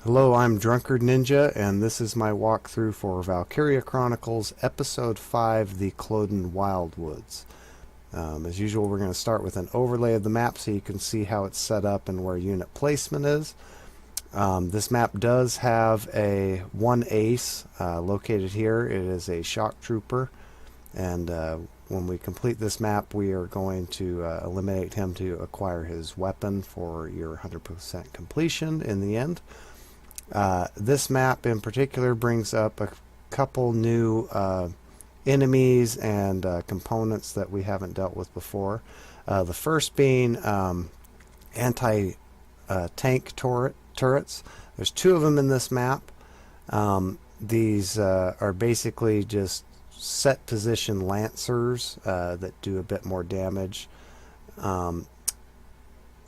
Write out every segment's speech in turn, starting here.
Hello, I'm Drunkard Ninja, and this is my walkthrough for Valkyria Chronicles, Episode 5, The Kloden Wildwoods. As usual, we're going to start with an overlay of the map so you can see how it's set up and where unit placement is. This map does have one ace located here. It is a shock trooper, and when we complete this map, we are going to eliminate him to acquire his weapon for your 100% completion in the end. This map in particular brings up a couple new enemies and components that we haven't dealt with before. The first being anti-tank turrets. There's two of them in this map. These are basically just set position lancers that do a bit more damage.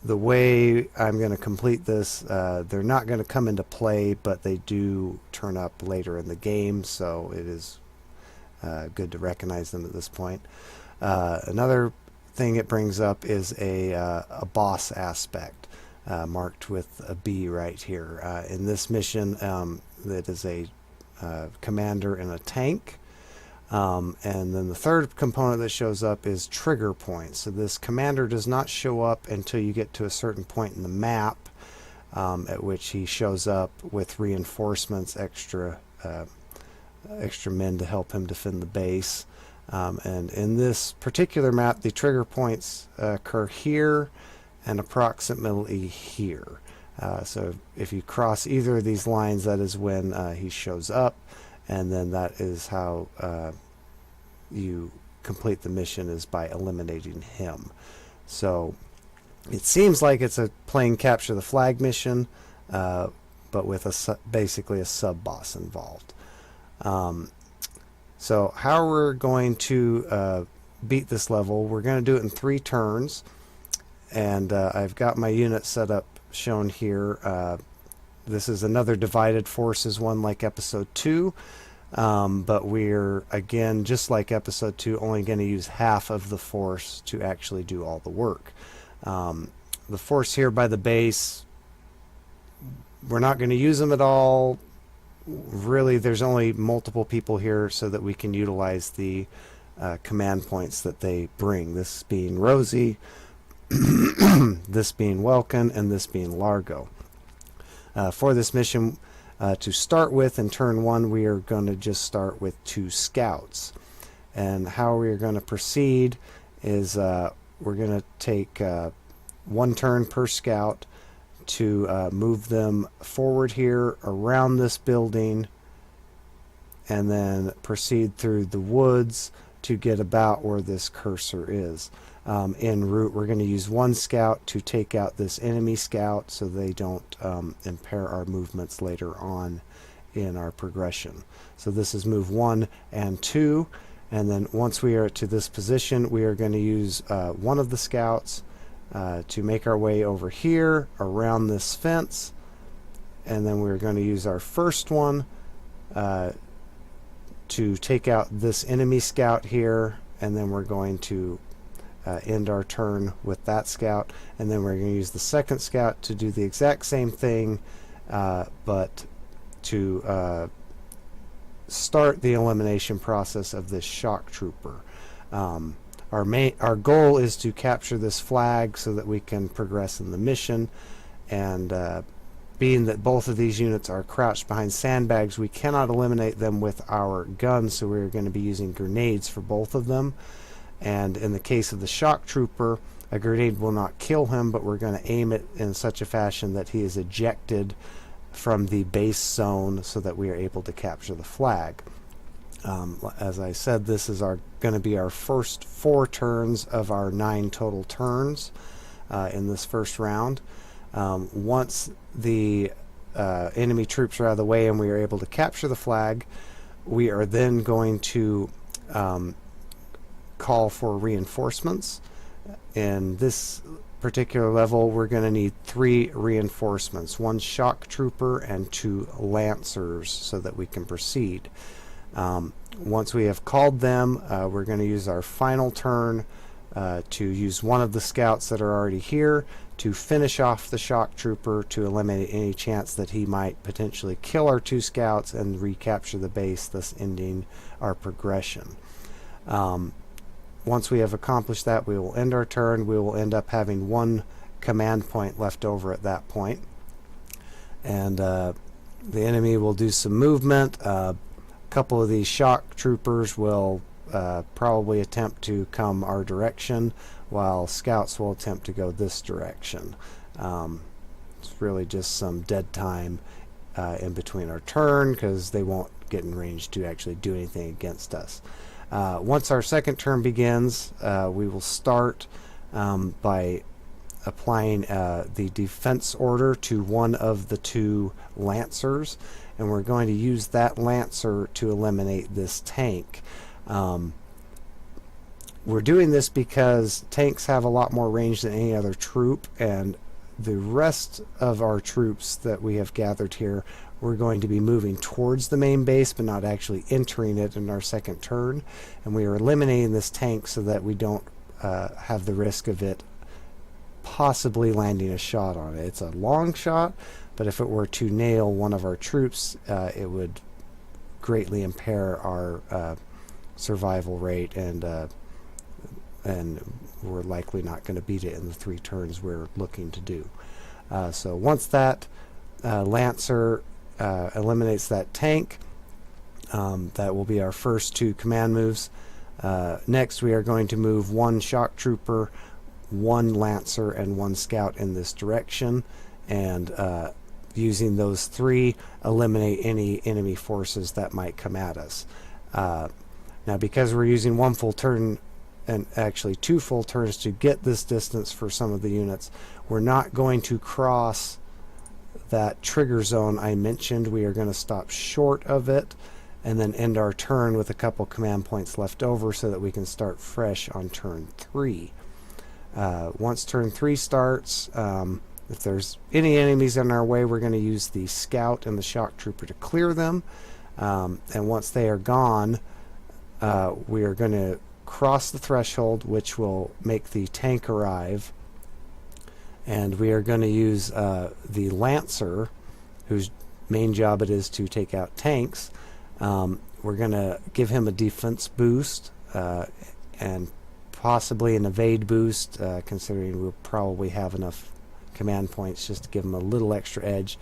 The way I'm going to complete this, they're not going to come into play, but they do turn up later in the game, so it is good to recognize them at this point. Another thing it brings up is a boss aspect, marked with a B right here. In this mission, that is a commander in a tank. And then the third component that shows up is trigger points. So this commander does not show up until you get to a certain point in the map, at which he shows up with reinforcements, extra men to help him defend the base. And in this particular map, the trigger points occur here and approximately here. So if you cross either of these lines, that is when he shows up. And then that is how you complete the mission, is by eliminating him. So it seems like it's a plain capture the flag mission, but with basically a sub-boss involved. So how we're going to beat this level, we're going to do it in 3 turns. And I've got my unit set up shown here. This is another divided forces one like episode 2, but we're, again, just like episode 2, only going to use half of the force to actually do all the work. The force here by the base, we're not going to use them at all. Really, there's only multiple people here so that we can utilize the command points that they bring, this being Rosie, this being Welkin, and this being Largo. For this mission, to start with, in turn 1, we are going to just start with 2 scouts. And how we are going to proceed is we're going to take 1 turn per scout to move them forward here around this building, and then proceed through the woods to get about where this cursor is. En route, we're going to use 1 scout to take out this enemy scout so they don't impair our movements later on in our progression. So this is move 1 and 2, and then once we are to this position, we are going to use 1 of the scouts to make our way over here around this fence, and then we're going to use our first one to take out this enemy scout here, and then we're going to end our turn with that scout, and then we're going to use the second scout to do the exact same thing, but to start the elimination process of this shock trooper. Our goal is to capture this flag so that we can progress in the mission, and being that both of these units are crouched behind sandbags, we cannot eliminate them with our guns, so we're going to be using grenades for both of them. And in the case of the shock trooper, a grenade will not kill him, but we're going to aim it in such a fashion that he is ejected from the base zone so that we are able to capture the flag. As I said, this is going to be our first 4 turns of our 9 total turns in this first round. Once the enemy troops are out of the way and we are able to capture the flag, we are then going to call for reinforcements. In this particular level, we're going to need 3 reinforcements, 1 shock trooper and 2 lancers, so that we can proceed. Once we have called them, we're going to use our final turn to use 1 of the scouts that are already here to finish off the shock trooper to eliminate any chance that he might potentially kill our 2 scouts and recapture the base, thus ending our progression. Once we have accomplished that, we will end our turn. We will end up having 1 command point left over at that point. And the enemy will do some movement. A couple of these shock troopers will probably attempt to come our direction, while scouts will attempt to go this direction. It's really just some dead time in between our turn, because they won't get in range to actually do anything against us. Once our second turn begins, we will start by applying the defense order to one of the 2 lancers, and we're going to use that lancer to eliminate this tank. We're doing this because tanks have a lot more range than any other troop, and the rest of our troops that we have gathered here, we're going to be moving towards the main base but not actually entering it in our second turn, and we are eliminating this tank so that we don't have the risk of it possibly landing a shot on it. It's a long shot, but if it were to nail one of our troops, it would greatly impair our survival rate, and we're likely not going to beat it in the 3 turns we're looking to do. So once that lancer eliminates that tank, that will be our first 2 command moves. Next, we are going to move 1 shock trooper, 1 lancer, and 1 scout in this direction, and using those 3, eliminate any enemy forces that might come at us. Now, because we're using 1 full turn, and actually 2 full turns to get this distance for some of the units, we're not going to cross that trigger zone I mentioned. We are going to stop short of it and then end our turn with a couple command points left over so that we can start fresh on turn 3. Once turn 3 starts, if there's any enemies in our way, we're going to use the scout and the shock trooper to clear them, and once they are gone, we are going to cross the threshold, which will make the tank arrive, and we are going to use the lancer, whose main job it is to take out tanks. We're going to give him a defense boost and possibly an evade boost, considering we'll probably have enough command points just to give him a little extra edge,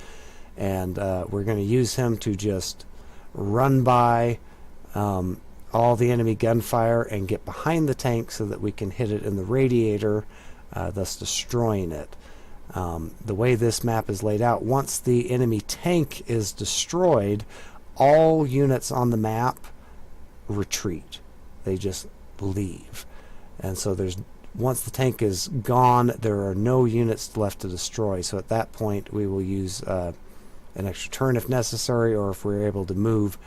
and we're going to use him to just run by all the enemy gunfire and get behind the tank so that we can hit it in the radiator, thus destroying it. The way this map is laid out, once the enemy tank is destroyed, all units on the map retreat. They just leave. And so once the tank is gone, there are no units left to destroy. So at that point, we will use an extra turn if necessary, or if we're able to move,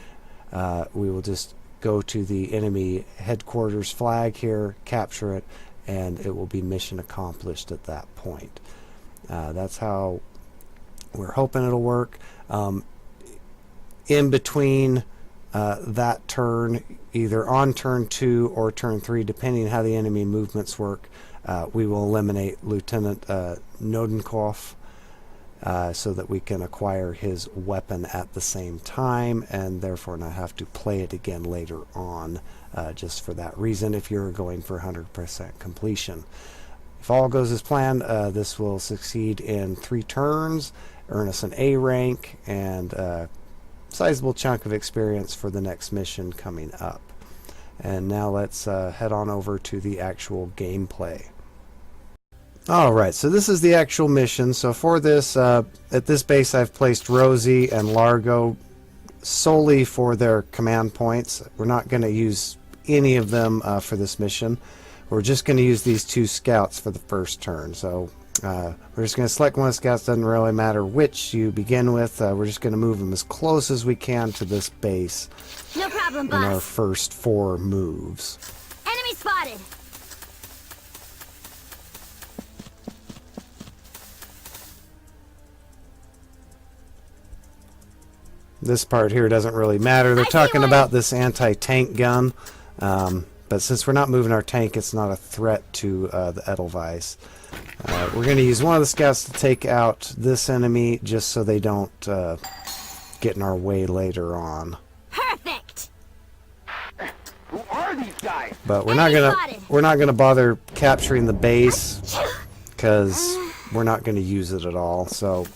we will just go to the enemy headquarters flag here, capture it, and it will be mission accomplished at that point. That's how we're hoping it'll work. In between that turn, either on turn 2 or turn 3, depending how the enemy movements work, we will eliminate Lieutenant Nodenkopf, so that we can acquire his weapon at the same time, and therefore not have to play it again later on, just for that reason, if you're going for 100% completion. If all goes as planned, this will succeed in 3 turns, earn us an A rank, and a sizable chunk of experience for the next mission coming up. And now let's head on over to the actual gameplay. Alright, so this is the actual mission. So for this, at this base I've placed Rosie and Largo solely for their command points. We're not going to use any of them for this mission. We're just going to use these 2 scouts for the first turn. So we're just going to select one of the scouts, doesn't really matter which you begin with. We're just going to move them as close as we can to this base. No problem, boss. In our first 4 moves. Enemy spotted. This part here doesn't really matter. They're talking about this anti-tank gun, But since we're not moving our tank, it's not a threat to the Edelweiss. We're going to use one of the scouts to take out this enemy just so they don't get in our way later on. Perfect. Who are these guys? But we're Enemy not spotted. gonna bother capturing the base because we're not going to use it at all. So,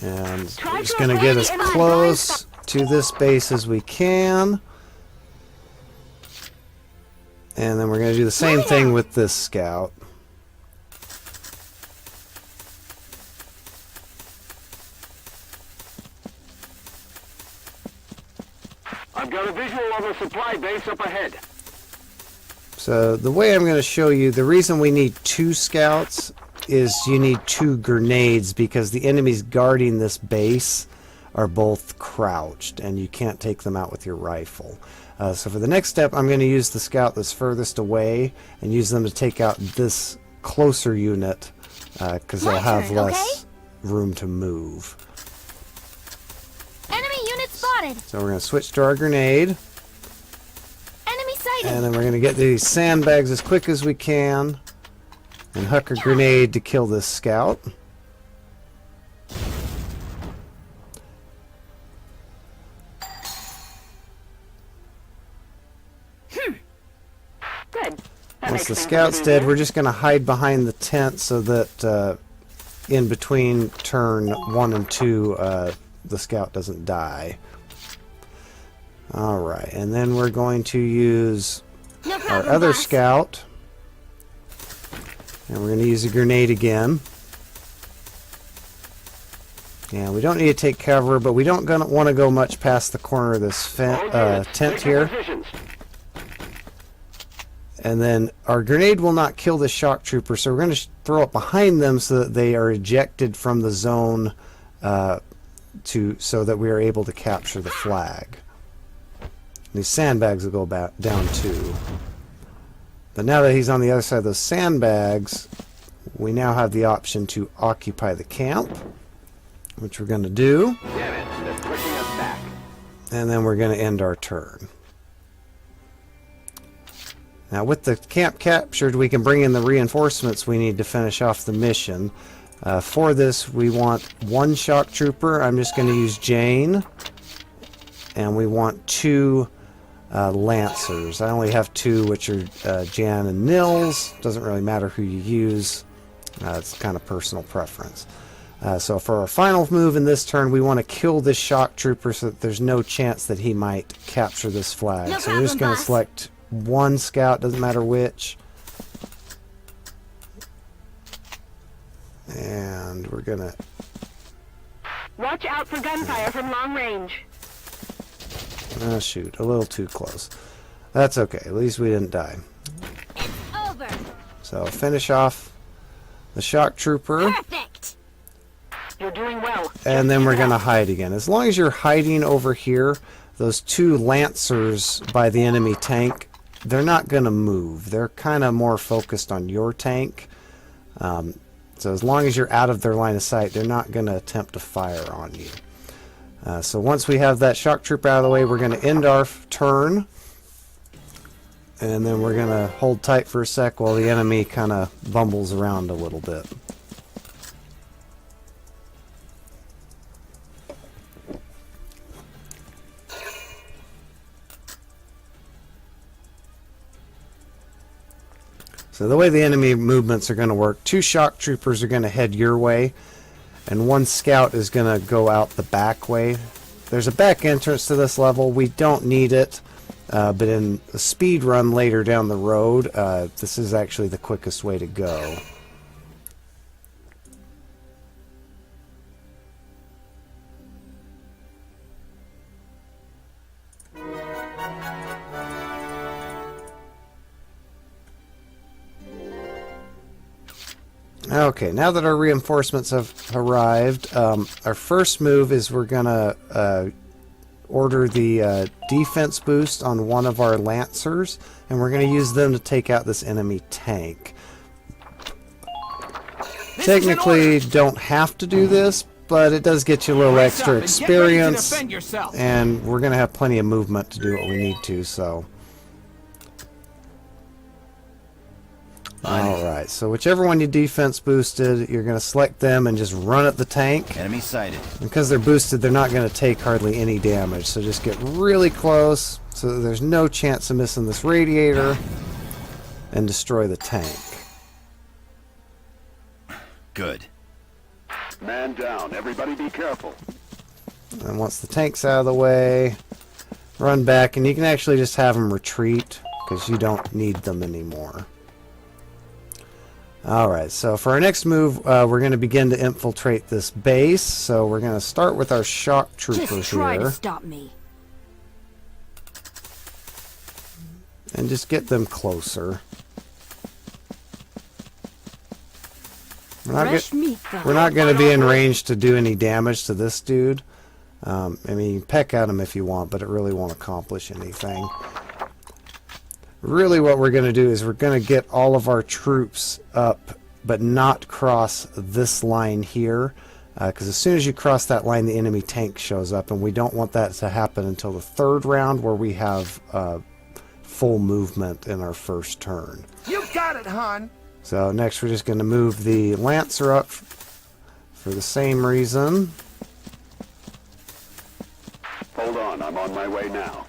and we're just going to get as close to this base as we can. And then we're going to do the same thing with this scout. I've got a visual of a supply base up ahead. So the way I'm going to show you, the reason we need 2 scouts is you need 2 grenades because the enemies guarding this base are both crouched and you can't take them out with your rifle. So for the next step, I'm going to use the scout that's furthest away and use them to take out this closer unit because they'll have less room to move. Enemy unit spotted. So we're going to switch to our grenade. Enemy sighted. And then we're going to get these sandbags as quick as we can and huck a grenade to kill this scout. Good. Once the scout's dead, we're just going to hide behind the tent so that in between turn 1 and 2, the scout doesn't die. Alright, and then we're going to use No our problem, other boss. scout. And we're going to use a grenade again. Yeah, we don't need to take cover, but we don't want to go much past the corner of this tent here. And then our grenade will not kill the shock trooper, so we're going to throw it behind them so that they are ejected from the zone so that we are able to capture the flag. These sandbags will go back down too. But now that he's on the other side of those sandbags, we now have the option to occupy the camp, which we're going to do. Damn it, they're pushing us back. And then we're going to end our turn. Now with the camp captured, we can bring in the reinforcements we need to finish off the mission. For this, we want 1 shock trooper. I'm just going to use Jane. And we want 2 Lancers. I only have 2, which are Jan and Nils. Doesn't really matter who you use. It's kind of personal preference. So for our final move in this turn, we want to kill this shock trooper so that there's no chance that he might capture this flag. No So we're just problem, going to boss. select 1 scout, doesn't matter which. And we're going to... Watch out for gunfire from long range. Oh, shoot. A little too close. That's okay. At least we didn't die. It's over. So finish off the shock trooper. Perfect. You're doing well. And then we're going to hide again. As long as you're hiding over here, those 2 Lancers by the enemy tank, they're not going to move. They're kind of more focused on your tank. So as long as you're out of their line of sight, they're not going to attempt to fire on you. So once we have that shock trooper out of the way, we're going to end our turn. And then we're going to hold tight for a sec while the enemy kind of bumbles around a little bit. So the way the enemy movements are going to work, 2 shock troopers are going to head your way, and 1 scout is going to go out the back way. There's a back entrance to this level. We don't need it, but in a speed run later down the road, this is actually the quickest way to go. Okay, now that our reinforcements have arrived, our first move is we're going to order the defense boost on one of our Lancers, and we're going to use them to take out this enemy tank. Technically, don't have to do this, but it does get you a little Brace extra up and get ready to experience, defend yourself. and we're going to have plenty of movement to do what we need to, so. Alright, so whichever one you defense boosted, you're going to select them and just run at the tank. Enemy sighted. Because they're boosted, they're not going to take hardly any damage, so just get really close so that there's no chance of missing this radiator and destroy the tank. Good. Man down. Everybody be careful. And once the tank's out of the way, run back, and you can actually just have them retreat because you don't need them anymore. Alright, so for our next move, we're going to begin to infiltrate this base. So we're going to start with our shock troopers Just try here. to stop me. And just get them closer. Fresh meat, though. We're not going to be in range to do any damage to this dude. I mean, you can peck at him if you want, but it really won't accomplish anything. Really what we're going to do is we're going to get all of our troops up, but not cross this line here. Because as soon as you cross that line, the enemy tank shows up, and we don't want that to happen until the third round, where we have full movement in our first turn. You got it, hon. So next we're just going to move the Lancer up for the same reason. Hold on. I'm on my way now.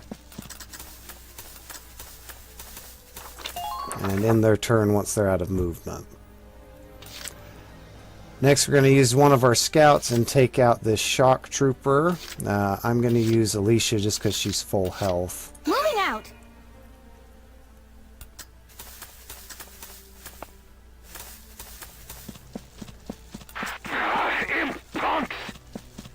And end their turn once they're out of movement. Next we're going to use one of our scouts and take out this shock trooper. I'm going to use Alicia just because she's full health. Moving out. Punks!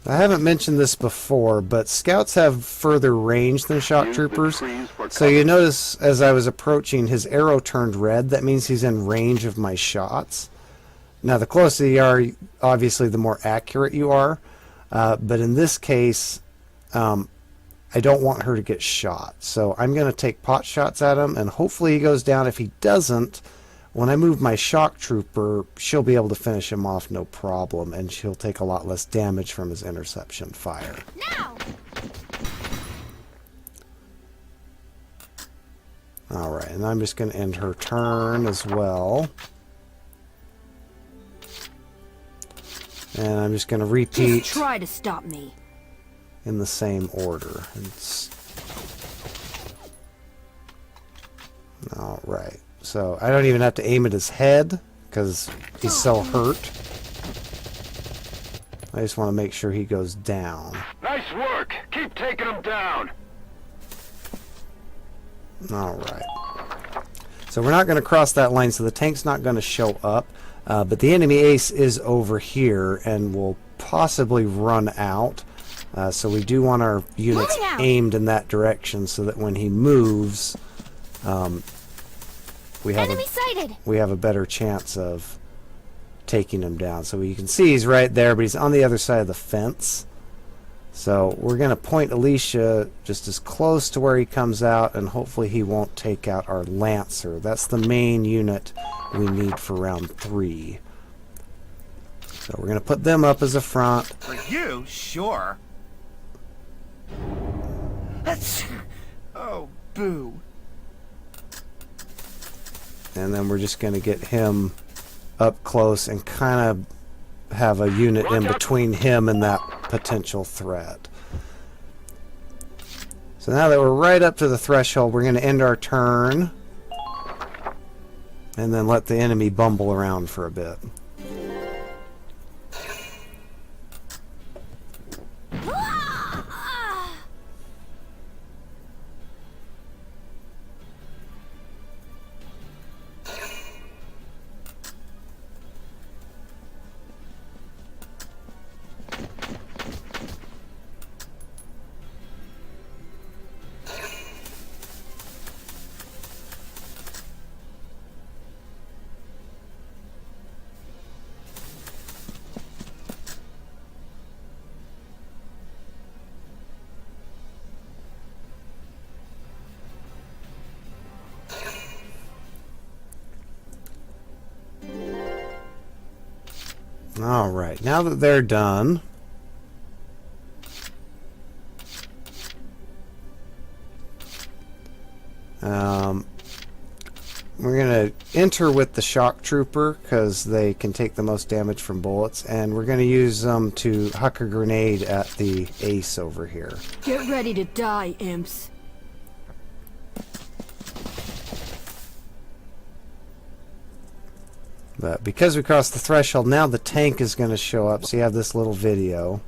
I haven't mentioned this before, but scouts have further range than shock Use the troopers. trees for So you notice as I was approaching, his arrow turned red. That means he's in range of my shots. Now the closer you are, obviously the more accurate you are. But in this case, I don't want her to get shot. So I'm going to take pot shots at him, and hopefully he goes down. If he doesn't, when I move my shock trooper, she'll be able to finish him off no problem, and she'll take a lot less damage from his interception fire. Now. Alright, and I'm just going to end her turn as well. And I'm just going to repeat Just try to stop me. in the same order. Alright, so I don't even have to aim at his head because he's so hurt. I just want to make sure he goes down. Nice work. Keep taking them down. Alright. So we're not going to cross that line, so the tank's not going to show up. But the enemy ace is over here and will possibly run out. So we do want our units Moving out. aimed in that direction so that when he moves, we have Enemy sighted. a better chance of taking him down. So you can see he's right there, but he's on the other side of the fence. So we're going to point Alicia just as close to where he comes out, and hopefully he won't take out our Lancer. That's the main unit we need for round 3. So we're going to put them up as a front. For you, sure. That's... Oh, boo. And then we're just going to get him up close and kind of have a unit in between him and that potential threat. So now that we're right up to the threshold, we're going to end our turn and then let the enemy bumble around for a bit. Alright, now that they're done, We're going to enter with the shock trooper because they can take the most damage from bullets, and we're going to use them to huck a grenade at the ace over here. Get ready to die, imps. But because we crossed the threshold, now the tank is going to show up, so you have this little video.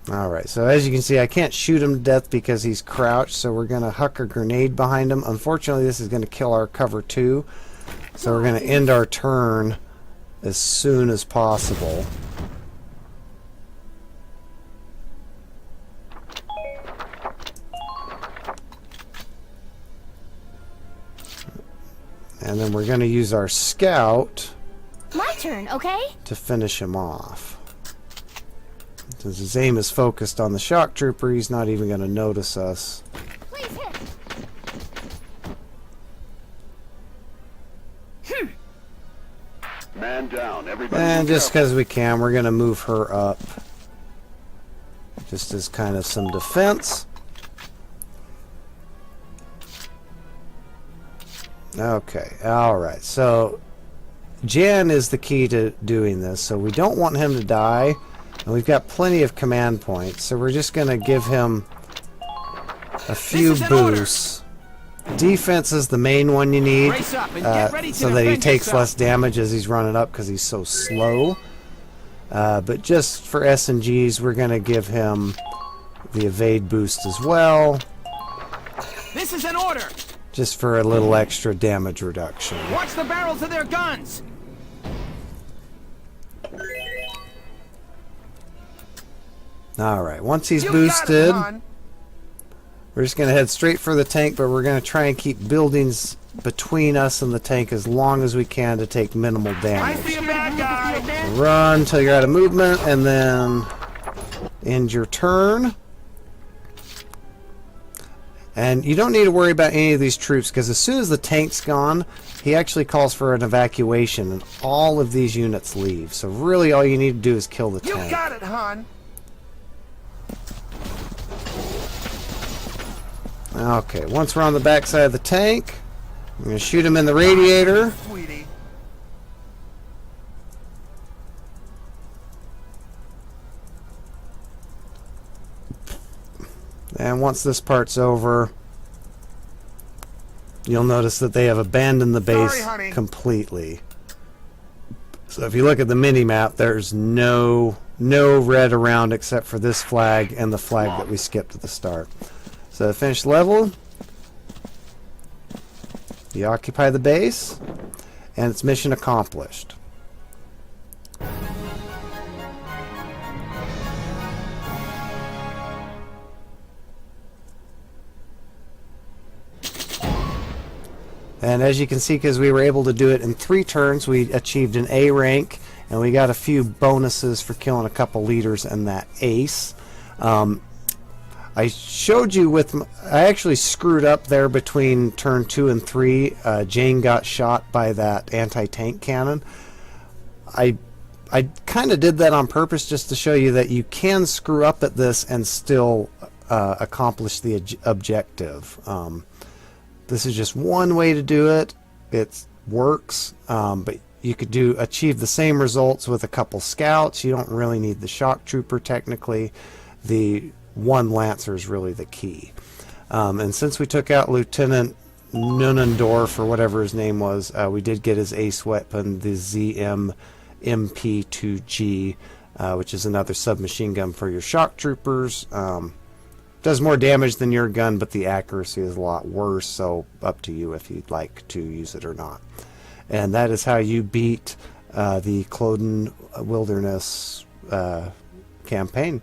Alright, so as you can see, I can't shoot him to death because he's crouched, so we're going to huck a grenade behind him. Unfortunately, this is going to kill our cover too, so we're going to end our turn as soon as possible. And then we're going to use our scout My turn, okay? to finish him off. Since his aim is focused on the shock trooper, he's not even going to notice us. Please hit. Man down, everybody. And be just careful. because we can, we're going to move her up. Just as kind of some defense. Okay, alright. So, Jan is the key to doing this. So we don't want him to die. And we've got plenty of command points. So we're just going to give him a few boosts. Defense is the main one you need. Brace up and get ready to so that he defend takes yourself. less damage as he's running up because he's so slow. But just for S&Gs, we're going to give him the evade boost as well. This is an order. Just for a little extra damage reduction. Watch the barrels of their guns. Alright, once he's You boosted, got it, Han. we're just going to head straight for the tank, but we're going to try and keep buildings between us and the tank as long as we can to take minimal I damage. see a bad guy. Run until you're out of movement, and then end your turn. And you don't need to worry about any of these troops, because as soon as the tank's gone, he actually calls for an evacuation, and all of these units leave. So really all you need to do is kill the You tank. got it, Han. Okay, once we're on the backside of the tank, I'm going to shoot him in the radiator. Sweetie. And once this part's over, you'll notice that they have abandoned the base Sorry, honey. completely. So if you look at the mini-map, there's no red around except for this flag and the flag that we skipped at the start. So to finish the level, you occupy the base, and it's mission accomplished. And as you can see, because we were able to do it in 3 turns, we achieved an A rank, and we got a few bonuses for killing a couple leaders and that ace. I showed you with... I actually screwed up there between turn 2 and 3. Jane got shot by that anti-tank cannon. I kind of did that on purpose just to show you that you can screw up at this and still accomplish the objective. This is just one way to do it. It works, but you could achieve the same results with a couple scouts. You don't really need the shock trooper technically. The one lancer is really the key. And since we took out Lieutenant Nunendorf, or whatever his name was, we did get his ace weapon, the ZM MP2G, which is another submachine gun for your shock troopers. Does more damage than your gun, but the accuracy is a lot worse, so up to you if you'd like to use it or not. And that is how you beat the Kloden Wilderness campaign.